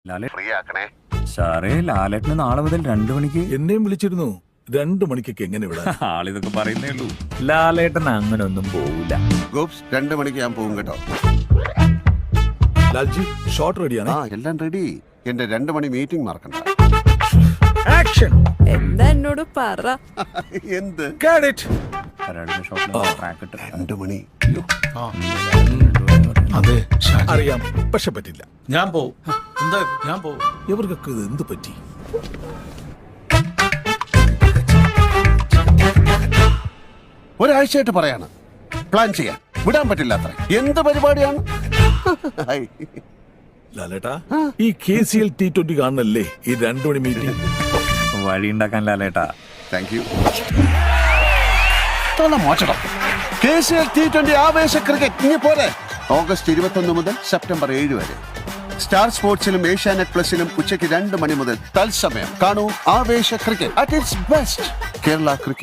Free ആക്കണേ സാറേ. ലാലേട്ടന് നാളെ മുതൽ 2 മണിക്ക്. എന്നെയും വിളിച്ചിരുന്നു. 2 മണിക്കൊക്കെ എങ്ങനെ വിടാൻ? ആളിതൊക്കെ പറയുന്നേ ഉള്ളൂ. ലാലേട്ടൻ അങ്ങനെ ഒന്നും പോവില്ല. ഗോപ്സ് 2 മണിക്ക് ഞാൻ പോകും കേട്ടോ. ലാൽജി ഷോട്ട് റെഡിയാണ്. എല്ലാം റെഡി. എന്റെ 2 മണി മീറ്റിംഗ് മറക്കണ്ട. ആക്ഷൻ. എന്താ എന്നോട് പറ. എന്ത്? Get it. 2 മണി. അതെ അറിയാം, പക്ഷെ പറ്റില്ല. ഞാൻ പോവും. എന്താ ഞാൻ പോവും. ഇവർക്കൊക്കെ ഇത് എന്ത് പറ്റി? ഒരാഴ്ചയായിട്ട് പറയാണ് പ്ലാൻ ചെയ്യാൻ. വിടാൻ പറ്റില്ല അത്ര. എന്ത് പരിപാടിയാണ്? ലാലേട്ടാ, ഈ KCL T20 കാണണല്ലേ ഈ 2 മണി മീറ്റിംഗ്? വഴി ഉണ്ടാക്കാൻ ലാലേട്ടാ. Thank you. മോശം KCL T20 ആവേശ ക്രിക്കറ്റ് ഇനി പോരെ. ഓഗസ്റ്റ് 21 മുതൽ സെപ്റ്റംബർ 7 വരെ സ്റ്റാർ സ്പോർട്സിലും ഏഷ്യാനെറ്റ് പ്ലസിലും ഉച്ചയ്ക്ക് 2 മണി മുതൽ തത്സമയം കാണൂ ആവേശ cricket at its best. Kerala cricket.